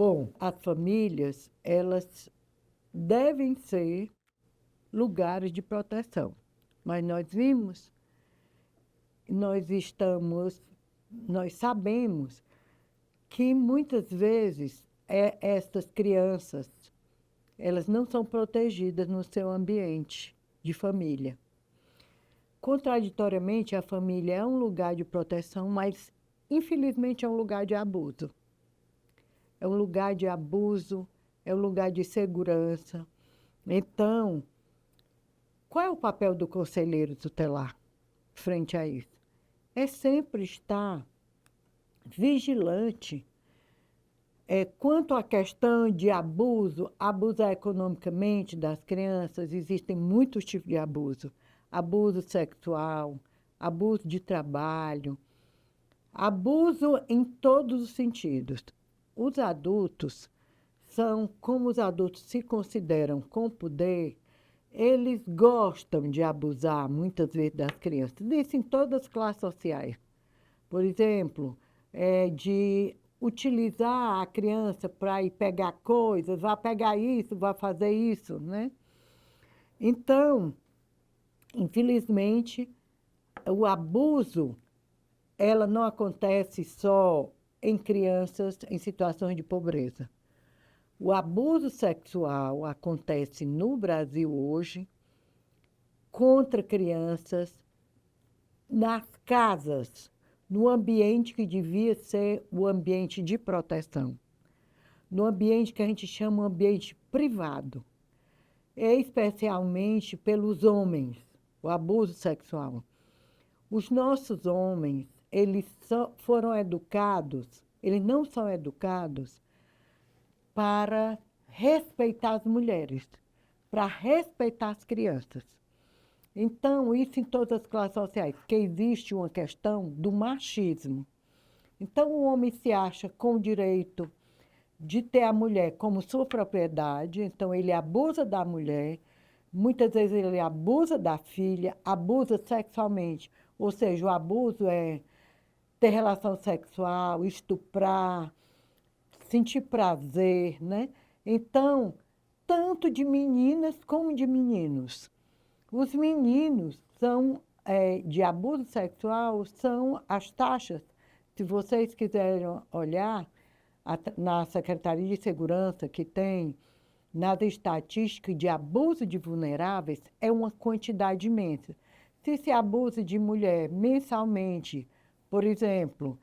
Bom, as famílias, elas devem ser lugares de proteção. Mas nós estamos, nós sabemos que muitas vezes estas crianças, elas não são protegidas no seu ambiente de família. Contraditoriamente, a família é um lugar de proteção, mas infelizmente é um lugar de abuso. É um lugar de abuso, é um lugar de segurança. Então, qual é o papel do conselheiro tutelar frente a isso? É sempre estar vigilante quanto à questão de abuso, abusar economicamente das crianças, existem muitos tipos de abuso. Abuso sexual, abuso de trabalho, abuso em todos os sentidos. Os adultos são, como os adultos se consideram com poder, eles gostam de abusar, muitas vezes, das crianças. Isso em todas as classes sociais. Por exemplo, de utilizar a criança para ir pegar coisas, vai pegar isso, vai fazer isso, né? Então, infelizmente, o abuso, ela não acontece só em crianças em situações de pobreza. O abuso sexual acontece no Brasil hoje contra crianças nas casas, no ambiente que devia ser o ambiente de proteção, no ambiente que a gente chama ambiente privado, especialmente pelos homens, o abuso sexual. Os nossos homens, eles foram educados, eles não são educados para respeitar as mulheres, para respeitar as crianças. Então, isso em todas as classes sociais, porque existe uma questão do machismo. Então, o homem se acha com o direito de ter a mulher como sua propriedade, então ele abusa da mulher, muitas vezes ele abusa da filha, abusa sexualmente, ou seja, o abuso é ter relação sexual, estuprar, sentir prazer, né? Então, tanto de meninas como de meninos. Os meninos de abuso sexual são as taxas, se vocês quiserem olhar, na Secretaria de Segurança que tem, nas estatísticas de abuso de vulneráveis, é uma quantidade imensa. Se se abusa de mulher mensalmente, por exemplo,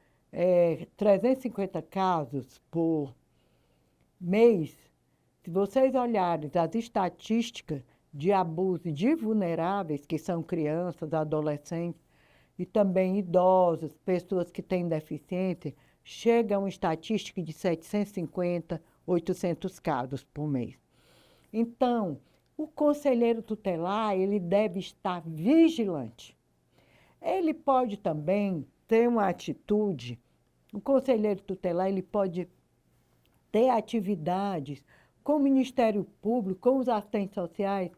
350 casos por mês, se vocês olharem as estatísticas de abuso de vulneráveis, que são crianças, adolescentes, e também idosos, pessoas que têm deficiência, chega a uma estatística de 750, 800 casos por mês. Então, o conselheiro tutelar, ele deve estar vigilante. Ele pode também ter uma atitude, o conselheiro tutelar, ele pode ter atividades com o Ministério Público, com os assistentes sociais,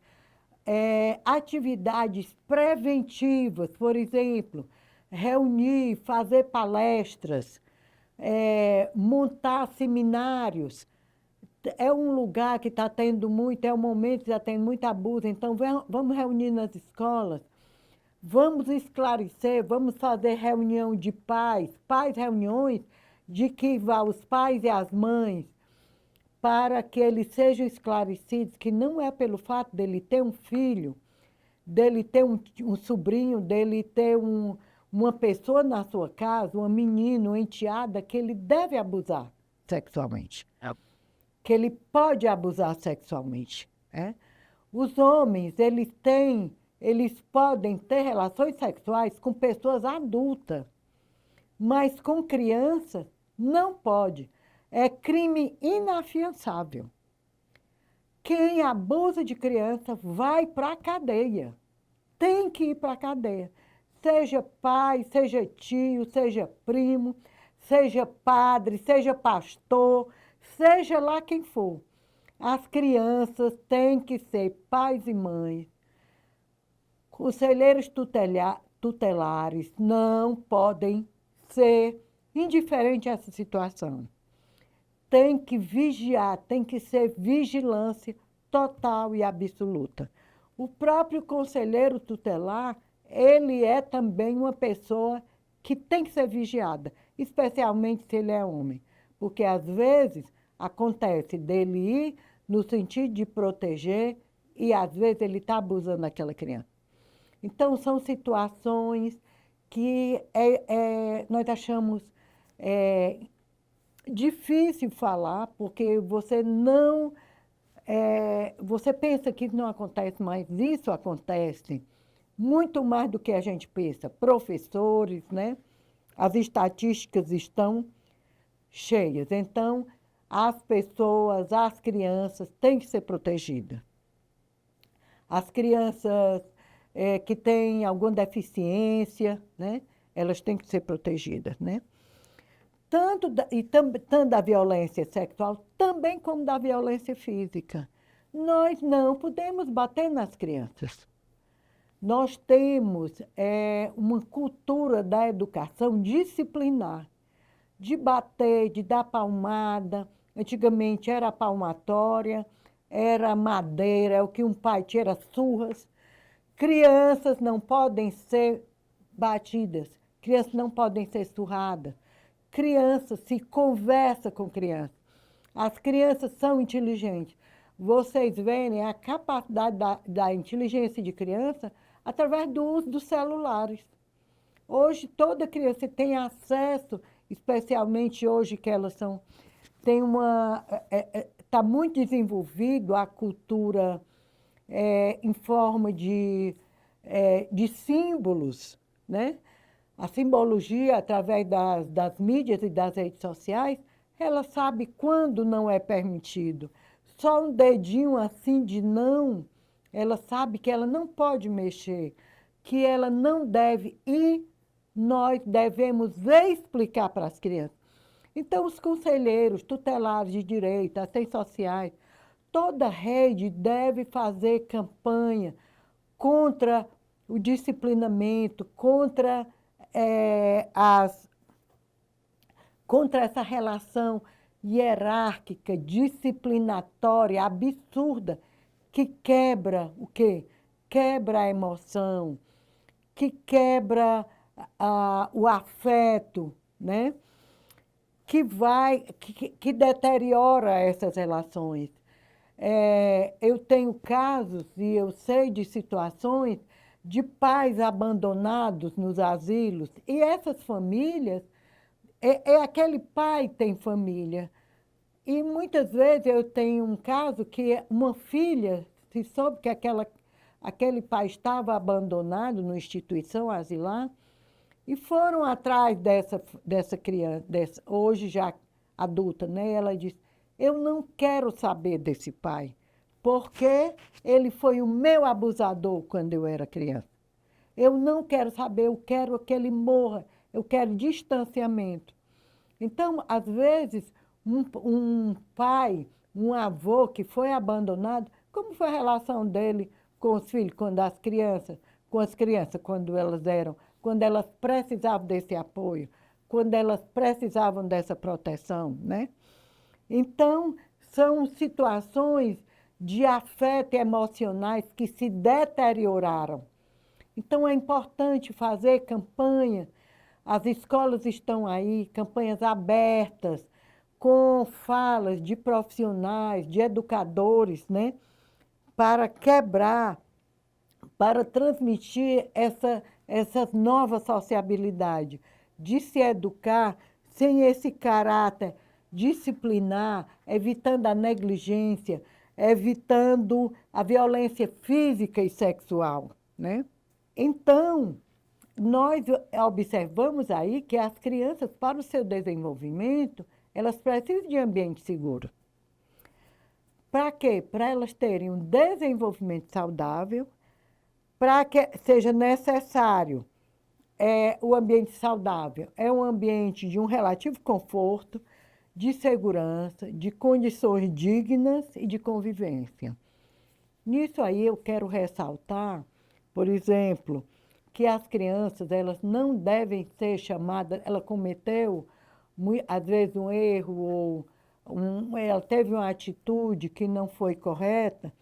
atividades preventivas, por exemplo, reunir, fazer palestras, montar seminários. É um lugar que está tendo muito, é um momento que já tem muito abuso, então vamos reunir nas escolas, vamos esclarecer, vamos fazer reunião de pais, reuniões de que vá os pais e as mães, para que eles sejam esclarecidos que não é pelo fato dele ter um filho, dele ter um sobrinho, dele ter uma pessoa na sua casa, uma menina, uma enteada, que ele deve abusar sexualmente. Que ele pode abusar sexualmente. Os homens, eles podem ter relações sexuais com pessoas adultas, mas com crianças não pode. É crime inafiançável. Quem abusa de criança vai para a cadeia. Tem que ir para a cadeia. Seja pai, seja tio, seja primo, seja padre, seja pastor, seja lá quem for. As crianças têm que ser pais e mães. Conselheiros tutelares não podem ser indiferentes a essa situação. tem que vigiar, tem que ser vigilância total e absoluta. O próprio conselheiro tutelar, ele é também uma pessoa que tem que ser vigiada, especialmente se ele é homem, porque às vezes acontece dele ir no sentido de proteger e às vezes ele está abusando daquela criança. Então, são situações que nós achamos difícil falar, porque você não... você pensa que não acontece, mas isso acontece muito mais do que a gente pensa. Professores, né? As estatísticas estão cheias. Então, as pessoas, as crianças têm que ser protegidas. As crianças que têm alguma deficiência, né? Elas têm que ser protegidas, né? Tanto da violência sexual, também como da violência física. Nós não podemos bater nas crianças. Nós temos uma cultura da educação disciplinar, de bater, de dar palmada. Antigamente era palmatória, era madeira, é o que um pai tira surras. Crianças não podem ser batidas, crianças não podem ser surradas. Criança se conversa com criança. As crianças são inteligentes. Vocês veem a capacidade da inteligência de criança através do uso dos celulares. Hoje, toda criança tem acesso, especialmente hoje que elas são... Está muito desenvolvido a cultura em forma de símbolos, né? A simbologia, através das mídias e das redes sociais, ela sabe quando não é permitido. Só um dedinho assim de não, ela sabe que ela não pode mexer, que ela não deve, e nós devemos explicar para as crianças. Então, os conselheiros tutelares de direito, assistentes sociais, toda rede deve fazer campanha contra o disciplinamento, contra essa relação hierárquica, disciplinatória, absurda, que quebra o quê? Quebra a emoção, que quebra o afeto, né? Que deteriora essas relações. Eu tenho casos e eu sei de situações de pais abandonados nos asilos, e essas famílias, aquele pai tem família. E muitas vezes eu tenho um caso que uma filha se soube que aquele pai estava abandonado numa instituição asilar, e foram atrás dessa criança, hoje já adulta, né? Ela disse, eu não quero saber desse pai, porque ele foi o meu abusador quando eu era criança. Eu não quero saber, eu quero que ele morra, eu quero distanciamento. Então, às vezes, um pai, um avô que foi abandonado, como foi a relação dele com os filhos, com as crianças, quando elas precisavam desse apoio, quando elas precisavam dessa proteção, né? Então, são situações de afeto emocionais que se deterioraram. Então, é importante fazer campanha. As escolas estão aí, campanhas abertas, com falas de profissionais, de educadores, né? Para quebrar, para transmitir essa nova sociabilidade, de se educar sem esse caráter disciplinar, evitando a negligência, evitando a violência física e sexual, né? Então, nós observamos aí que as crianças, para o seu desenvolvimento, elas precisam de ambiente seguro. Para quê? Para elas terem um desenvolvimento saudável, para que seja necessário o ambiente saudável. É um ambiente de um relativo conforto, de segurança, de condições dignas e de convivência. Nisso aí eu quero ressaltar, por exemplo, que as crianças, elas não devem ser chamadas, ela cometeu, às vezes, um erro ou ela teve uma atitude que não foi correta,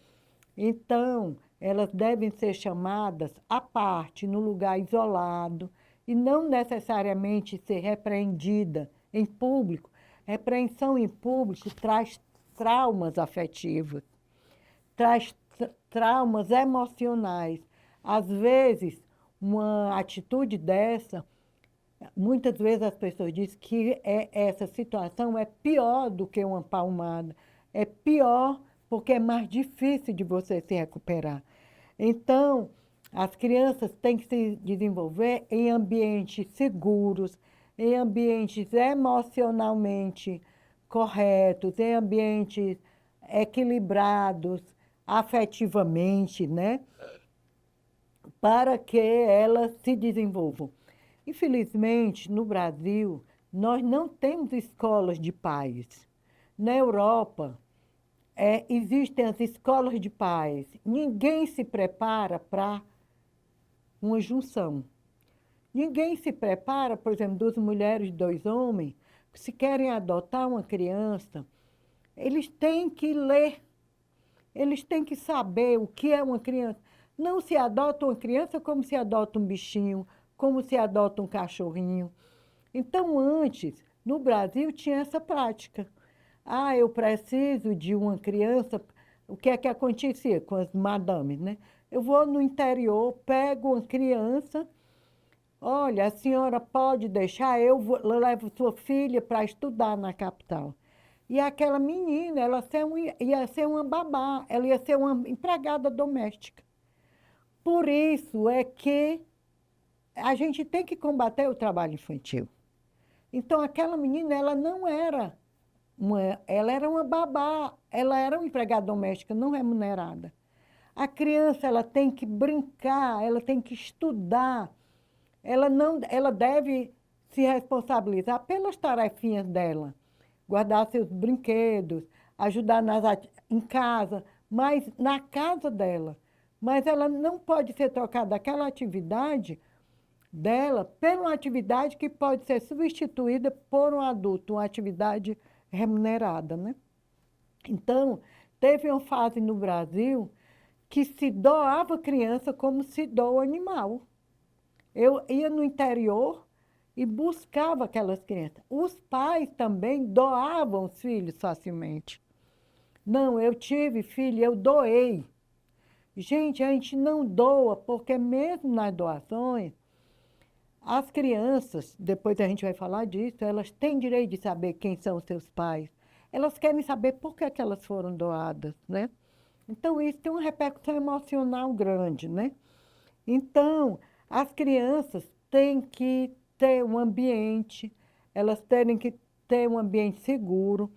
então elas devem ser chamadas à parte, no lugar isolado, e não necessariamente ser repreendida em público. Repreensão em público traz traumas afetivos, traz traumas emocionais. Às vezes, uma atitude dessa, muitas vezes as pessoas dizem que essa situação é pior do que uma palmada. É pior porque é mais difícil de você se recuperar. Então, as crianças têm que se desenvolver em ambientes seguros, em ambientes emocionalmente corretos, em ambientes equilibrados, afetivamente, né? Para que elas se desenvolvam. Infelizmente, no Brasil, nós não temos escolas de pais. Na Europa, existem as escolas de pais. Ninguém se prepara para uma junção. Ninguém se prepara, por exemplo, duas mulheres e dois homens, que se querem adotar uma criança, eles têm que ler, eles têm que saber o que é uma criança. Não se adota uma criança como se adota um bichinho, como se adota um cachorrinho. Então, antes, no Brasil, tinha essa prática. Ah, eu preciso de uma criança. O que é que acontecia com as madames, né? Eu vou no interior, pego uma criança. Olha, a senhora pode deixar, eu levo sua filha para estudar na capital. E aquela menina, ia ser uma babá, ela ia ser uma empregada doméstica. Por isso é que a gente tem que combater o trabalho infantil. Então, aquela menina, ela era uma babá, ela era uma empregada doméstica não remunerada. A criança, ela tem que brincar, ela tem que estudar, ela deve se responsabilizar pelas tarefinhas dela, guardar seus brinquedos, ajudar em casa, mas na casa dela. Mas ela não pode ser trocada daquela atividade dela por uma atividade que pode ser substituída por um adulto, uma atividade remunerada, né? Então, teve uma fase no Brasil que se doava criança como se doa animal. Eu ia no interior e buscava aquelas crianças. Os pais também doavam os filhos facilmente. Não, eu tive filho, eu doei. Gente, a gente não doa, porque mesmo nas doações, as crianças, depois a gente vai falar disso, elas têm direito de saber quem são os seus pais. Elas querem saber por que que elas foram doadas, né? Então, isso tem uma repercussão emocional grande, né? Então, as crianças têm que ter um ambiente, elas têm que ter um ambiente seguro,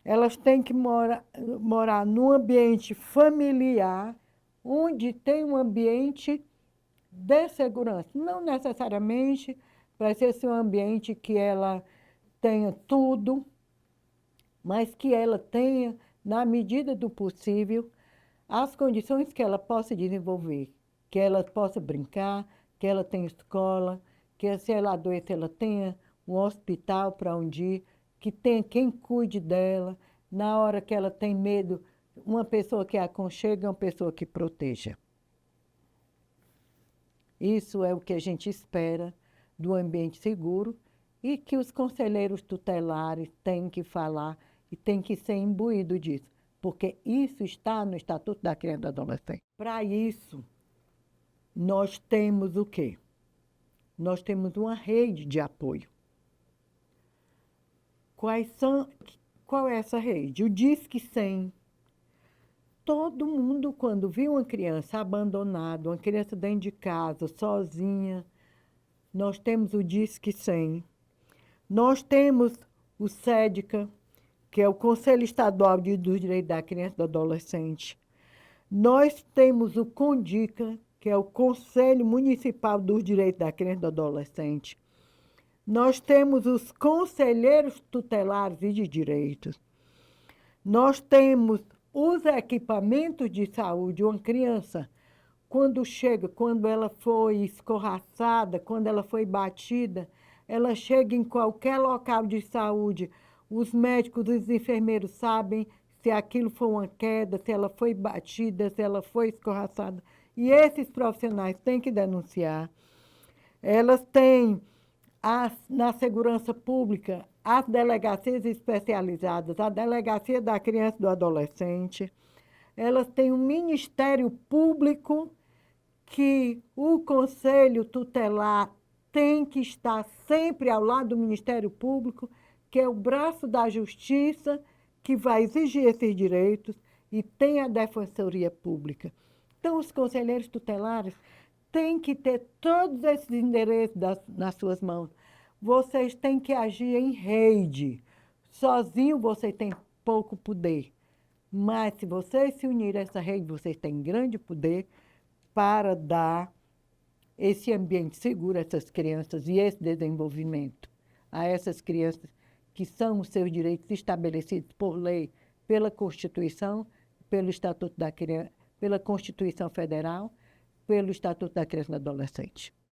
elas têm que morar num ambiente familiar, onde tem um ambiente de segurança. Não necessariamente vai ser um ambiente que ela tenha tudo, mas que ela tenha, na medida do possível, as condições que ela possa desenvolver, que ela possa brincar, que ela tenha escola, que se ela adoecer, ela tenha um hospital para onde ir, que tenha quem cuide dela, na hora que ela tem medo, uma pessoa que a aconchegue, uma pessoa que proteja. Isso é o que a gente espera do ambiente seguro e que os conselheiros tutelares têm que falar e têm que ser imbuídos disso, porque isso está no Estatuto da Criança e do Adolescente. Para isso, nós temos o quê? Nós temos uma rede de apoio. Qual é essa rede? O Disque 100. Todo mundo, quando viu uma criança abandonada, uma criança dentro de casa, sozinha, nós temos o Disque 100. Nós temos o SEDCA, que é o Conselho Estadual dos Direitos da Criança e do Adolescente. Nós temos o CONDICA, que é o Conselho Municipal dos Direitos da Criança e do Adolescente. Nós temos os conselheiros tutelares e de direitos. Nós temos os equipamentos de saúde. Uma criança, quando ela foi escorraçada, quando ela foi batida, ela chega em qualquer local de saúde, Os médicos, os enfermeiros sabem se aquilo foi uma queda, se ela foi batida, se ela foi escorraçada. E esses profissionais têm que denunciar. Elas têm, na segurança pública, as delegacias especializadas, a delegacia da criança e do adolescente. Elas têm um Ministério Público que o Conselho Tutelar tem que estar sempre ao lado do Ministério Público, que é o braço da Justiça, que vai exigir esses direitos, e tem a Defensoria Pública. Então, os conselheiros tutelares têm que ter todos esses endereços nas suas mãos. Vocês têm que agir em rede. Sozinho vocês têm pouco poder. Mas, se vocês se unirem a essa rede, vocês têm grande poder para dar esse ambiente seguro a essas crianças e esse desenvolvimento a essas crianças que são os seus direitos estabelecidos por lei, pela Constituição, pelo Estatuto da Criança, pela Constituição Federal, pelo Estatuto da Criança e do Adolescente.